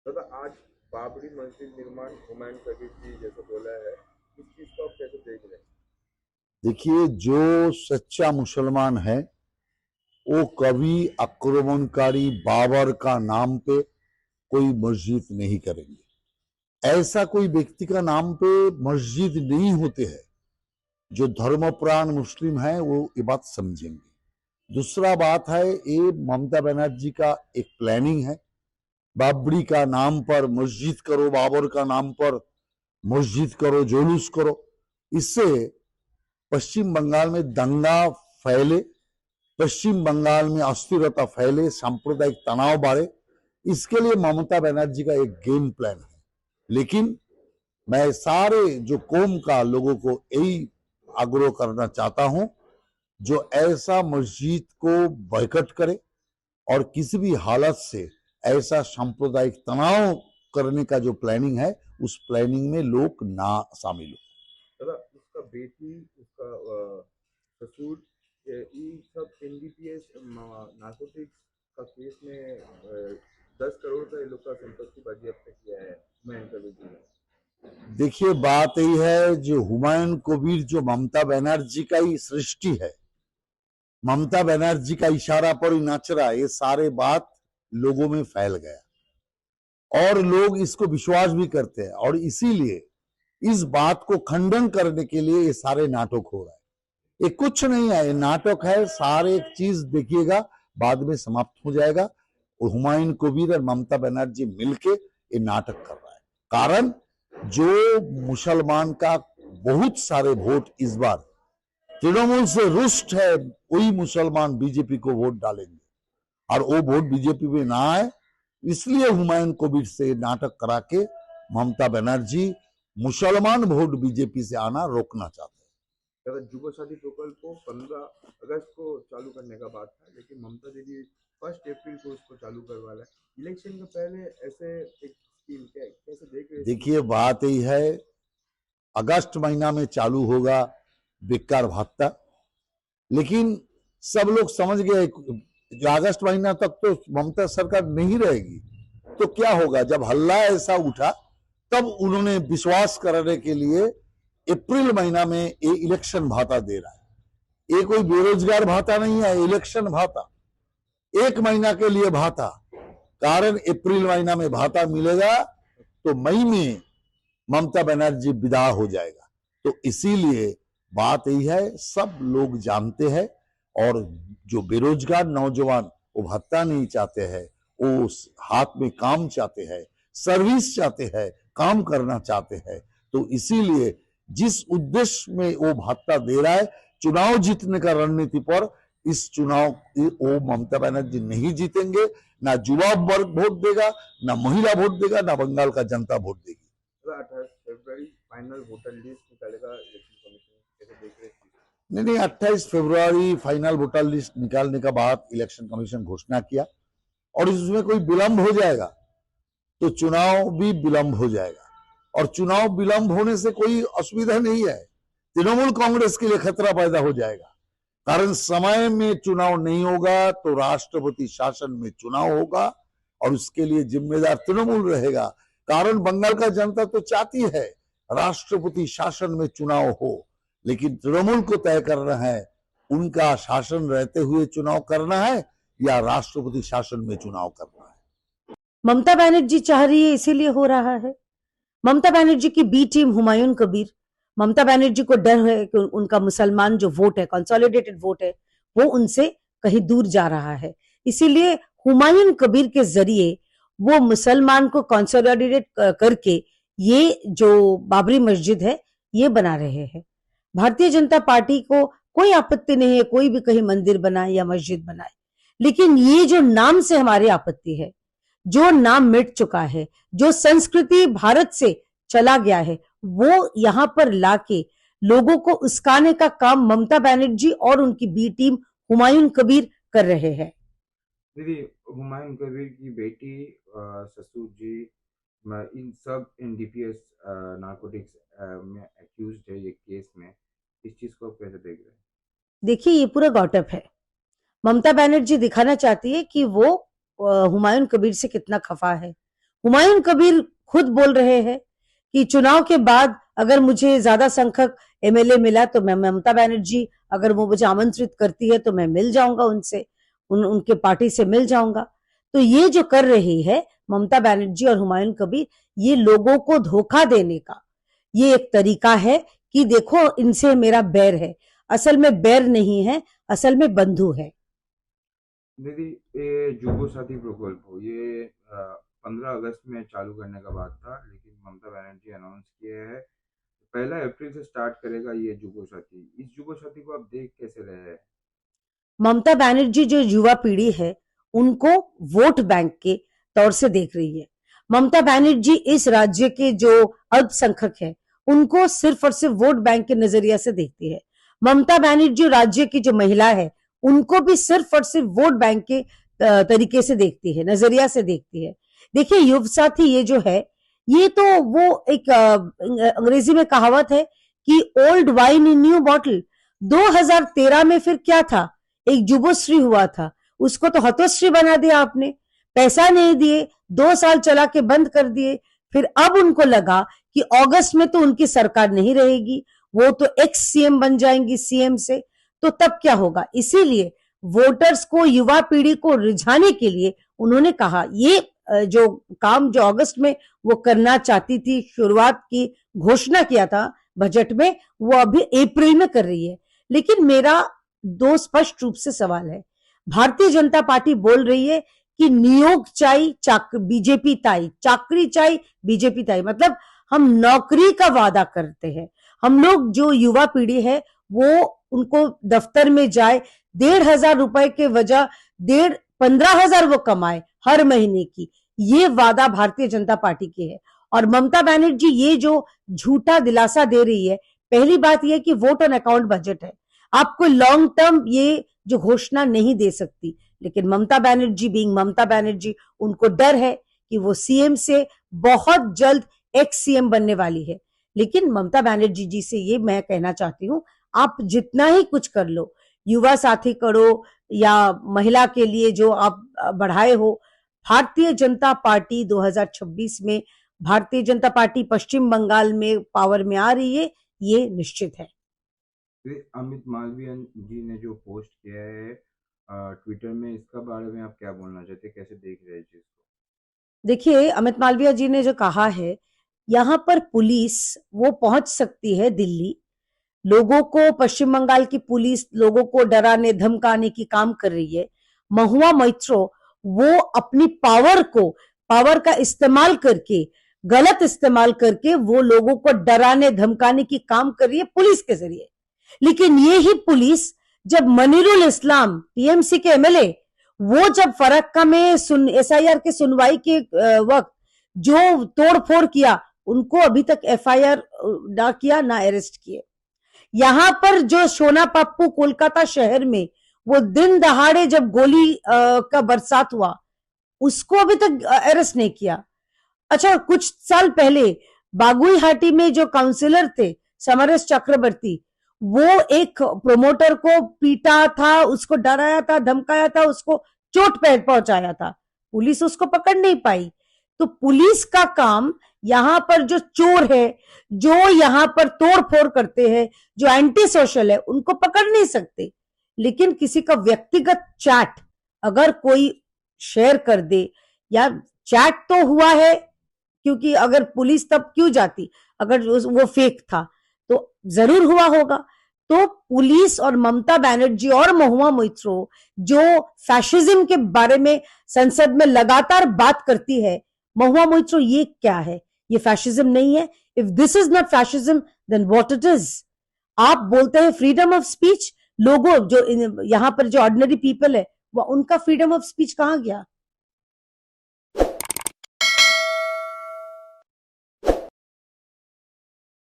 दादा आज बाबरी मस्जिद निर्माण हुमायूं कबीर जी जैसा बोला है, इस चीज को आप कैसे देख रहे हैं? देखिए, जो सच्चा मुसलमान है वो कभी आक्रमणकारी बाबर का नाम पे कोई मस्जिद नहीं करेंगे। ऐसा कोई व्यक्ति का नाम पे मस्जिद नहीं होते हैं। जो धर्मप्राण मुस्लिम है वो ये बात समझेंगे। दूसरा बात है, ये ममता बनर्जी का एक प्लानिंग है। बाबरी का नाम पर मस्जिद करो, बाबर का नाम पर मस्जिद करो, जुलूस करो। इससे पश्चिम बंगाल में दंगा फैले, पश्चिम बंगाल में अस्थिरता फैले, सांप्रदायिक तनाव बढ़े। इसके लिए ममता बनर्जी का एक गेम प्लान है। लेकिन मैं सारे जो कौम का लोगों को यही आग्रह करना चाहता हूं, जो ऐसा मस्जिद को बॉयकॉट करे और किसी भी हालत से ऐसा सांप्रदायिक तनाव करने का जो प्लानिंग है, उस प्लानिंग में लोग ना शामिल हो। दादा उसका बेटी, उसका ससुर, ये सब एनडीपीएस नार्कोटिक्स का केस में 10 करोड़ का ये लोग का संपत्ति बाजियाप्त किया है हुमायूं कबीर जी ने। देखिए, बात यही है, जो हुमायूं कबीर जो ममता बनर्जी का ही सृष्टि है, ममता बनर्जी का इशारा पर ही नाच रहा है, ये सारे बात लोगों में फैल गया और लोग इसको विश्वास भी करते हैं। और इसीलिए इस बात को खंडन करने के लिए ये सारे नाटक हो रहा है। ये कुछ नहीं है, ये नाटक है। सारे चीज देखिएगा, बाद में समाप्त हो जाएगा। और हुमायूं कबीर और ममता बनर्जी मिलके ये नाटक कर रहा है। कारण जो मुसलमान का बहुत सारे वोट इस बार तृणमूल से रुष्ट है, वही मुसलमान बीजेपी को वोट डालेंगे और वो वोट बीजेपी में ना आए, इसलिए हुमायूं कबीर से नाटक करा के ममता बनर्जी मुसलमान वोट बीजेपी से आना रोकना चाहते हैं। दादा जुबो शादी प्रकल्प को 15 अगस्त को चालू करने का बात था, लेकिन ममता दीदी 1 अप्रैल को उसको चालू करवा रहा है। इलेक्शन के पहले ऐसे एक स्कीम कैसे देख रहे हैं? देखिए, बात यही है, अगस्त महीना में चालू होगा बेकार भत्ता, लेकिन सब लोग समझ गए जो अगस्त महीना तक तो ममता सरकार नहीं रहेगी। तो क्या होगा, जब हल्ला ऐसा उठा तब उन्होंने विश्वास कराने के लिए अप्रैल महीना में ये इलेक्शन भाता दे रहा है। ये कोई बेरोजगार भाता नहीं है, इलेक्शन भाता, 1 महीना के लिए भाता। कारण अप्रैल महीना में भाता मिलेगा तो मई में ममता बनर्जी विदा हो जाएगा। तो इसीलिए बात यही है, सब लोग जानते हैं। और जो बेरोजगार नौजवान वो भत्ता नहीं चाहते हैं, वो हाथ में काम चाहते हैं, सर्विस चाहते हैं, काम करना चाहते हैं। तो इसीलिए जिस उद्देश्य में वो भत्ता दे रहा है, चुनाव जीतने का रणनीति पर, इस चुनाव वो ममता बनर्जी नहीं जीतेंगे। ना युवा वर्ग वोट देगा, ना महिला वोट देगा, ना बंगाल का जनता वोट देगी। 28 फरवरी फाइनल वोटर लिस्ट निकालेगा इलेक्शन कमीशन, कैसे देख रहे हैं? नहीं, 28 फरवरी फाइनल वोटर लिस्ट निकालने का बाद इलेक्शन कमीशन घोषणा किया और इसमें कोई विलंब हो जाएगा तो चुनाव भी विलंब हो जाएगा। और चुनाव विलंब होने से कोई असुविधा नहीं है, तृणमूल कांग्रेस के लिए खतरा पैदा हो जाएगा। कारण समय में चुनाव नहीं होगा तो राष्ट्रपति शासन में चुनाव होगा और उसके लिए जिम्मेदार तृणमूल रहेगा। कारण बंगाल का जनता तो चाहती है राष्ट्रपति शासन में चुनाव हो, लेकिन तृणमूल को तय करना है उनका शासन रहते हुए चुनाव करना है या राष्ट्रपति शासन में चुनाव करना है। ममता बनर्जी चाह रही है, इसीलिए हो रहा है। ममता बनर्जी की बी टीम हुमायूं कबीर, ममता बनर्जी को डर है कि उनका मुसलमान जो वोट है, कंसोलिडेटेड वोट है, वो उनसे कहीं दूर जा रहा है। इसीलिए हुमायूं कबीर के जरिए वो मुसलमान को कंसोलिडेट करके ये जो बाबरी मस्जिद है ये बना रहे हैं। भारतीय जनता पार्टी को कोई आपत्ति नहीं है कोई भी कहीं मंदिर बनाए या मस्जिद बनाए, लेकिन ये जो नाम से हमारी आपत्ति है, जो नाम मिट चुका है, जो संस्कृति भारत से चला गया है, वो यहां पर लाके लोगों को उस्काने का काम ममता बनर्जी और उनकी बी टीम हुमायूं कबीर कर रहे हैं। दीदी हुमायूं कबीर की बेटी, ससुर जी, इन सब एनडीपीएस नार्कोटिक्स में एक्यूज है ये केस में। इस चीज को आप कैसे देख रहे हैं? देखिए, ये पूरा गॉटअप है। ममता बनर्जी दिखाना चाहती है कि वो हुमायूं कबीर से कितना खफा है, हुमायूं कबीर खुद बोल रहे हैं कि चुनाव के बाद अगर मुझे ज्यादा संख्यक एमएलए मिला तो मैं ममता बनर्जी, अगर वो मुझे आमंत्रित करती है तो मैं मिल जाऊंगा उनसे, उनके पार्टी से मिल जाऊंगा। तो ये जो कर रही है ममता बनर्जी और हुमायूं कबीर, ये लोगों को धोखा देने का ये एक तरीका है कि देखो इनसे मेरा बैर है। असल में बैर नहीं है, असल में बंधु है। दीदी, ये जुगो साथी प्रकल्प ये 15 अगस्त में चालू करने का बात था, लेकिन ममता बनर्जी अनाउंस किए हैं 1 अप्रैल से स्टार्ट करेगा ये जुगो साथी। इस जुगो साथी को आप देख कैसे रहे हैं? ममता बनर्जी जो युवा पीढ़ी है उनको वोट बैंक के तौर से देख रही है। ममता बनर्जी इस राज्य के जो अल्पसंख्यक है उनको सिर्फ और सिर्फ वोट बैंक के नजरिया से देखती है। ममता बनर्जी राज्य की जो महिला है उनको भी सिर्फ और सिर्फ वोट बैंक के तरीके से देखती है, नजरिया से देखती है। देखिए युवा साथी ये जो है ये तो वो एक अंग्रेजी में कहावत है कि old wine in new bottle. 2013 में फिर क्या था, एक जुबोश्री हुआ था, उसको तो हतोश्री बना दिया आपने, पैसा नहीं दिए, 2 साल चला के बंद कर दिए। फिर अब उनको लगा कि अगस्त में तो उनकी सरकार नहीं रहेगी, वो तो एक्स सीएम बन जाएंगी सीएम से, तो तब क्या होगा। इसीलिए वोटर्स को, युवा पीढ़ी को रिझाने के लिए उन्होंने कहा ये जो काम जो अगस्त में वो करना चाहती थी, शुरुआत की घोषणा किया था बजट में, वो अभी अप्रैल में कर रही है। लेकिन मेरा 2 स्पष्ट रूप से सवाल है। भारतीय जनता पार्टी बोल रही है कि नियोग चाई बीजेपी ताई, चाकरी चाई बीजेपी ताई, मतलब हम नौकरी का वादा करते हैं। हम लोग जो युवा पीढ़ी है वो उनको दफ्तर में जाए, 1,500 रुपए के वजह 15,000 वो कमाए हर महीने की, ये वादा भारतीय जनता पार्टी की है। और ममता बनर्जी ये जो झूठा दिलासा दे रही है, पहली बात यह कि वोट ऑन अकाउंट बजट है, आपको लॉन्ग टर्म ये जो घोषणा नहीं दे सकती। लेकिन ममता बनर्जी बीइंग ममता बनर्जी, उनको डर है कि वो सीएम से बहुत जल्द एक्स सीएम बनने वाली है। लेकिन ममता बनर्जी जी से ये मैं कहना चाहती हूँ, आप जितना ही कुछ कर लो, युवा साथी करो या महिला के लिए जो आप बढ़ाए हो, भारतीय जनता पार्टी 2026 में भारतीय जनता पार्टी पश्चिम बंगाल में पावर में आ रही है, ये निश्चित है। अमित मालवीय जी ने जो पोस्ट किया है ट्विटर में, इसका बारे में आप क्या बोलना चाहते हैं, कैसे देख रहे हैं इस चीज को? देखिए अमित मालवीय जी ने जो कहा है, यहाँ पर पुलिस वो पहुंच सकती है दिल्ली, लोगों को, पश्चिम बंगाल की पुलिस लोगों को डराने धमकाने की काम कर रही है। महुआ मोइत्रो वो अपनी पावर का इस्तेमाल करके, गलत इस्तेमाल करके वो लोगों को डराने धमकाने की काम कर रही है पुलिस के जरिए। लेकिन ये ही पुलिस जब मनीरुल इस्लाम टीएमसी के एमएलए, वो जब फरक्का में एसआईआर के सुनवाई के वक्त जो तोड़फोड़ किया, उनको अभी तक एफआईआर ना किया ना अरेस्ट किए। यहां पर जो सोना पप्पू कोलकाता शहर में वो दिन दहाड़े जब गोली का बरसात हुआ, उसको अभी तक अरेस्ट नहीं किया। अच्छा, कुछ साल पहले बागुईहाटी में जो काउंसिलर थे समरेश चक्रवर्ती, वो एक प्रोमोटर को पीटा था, उसको डराया था, धमकाया था, उसको चोट पहुंचाया था, पुलिस उसको पकड़ नहीं पाई। तो पुलिस का काम, यहां पर जो चोर है, जो यहां पर तोड़फोड़ करते हैं, जो एंटी सोशल है, उनको पकड़ नहीं सकते। लेकिन किसी का व्यक्तिगत चैट अगर कोई शेयर कर दे, या चैट तो हुआ है, क्योंकि अगर पुलिस तब क्यों जाती, अगर वो फेक था तो जरूर हुआ होगा। तो पुलिस और ममता बनर्जी और महुआ मोइत्रो जो फैशिज्म के बारे में संसद में लगातार बात करती है, महुआ मोइत्रो ये क्या है, ये फैशिज्म नहीं है। If this is not fascism then what it is. आप बोलते हैं फ्रीडम ऑफ स्पीच, लोगों जो यहां पर जो ऑर्डिनरी पीपल है, वो उनका फ्रीडम ऑफ स्पीच कहां गया?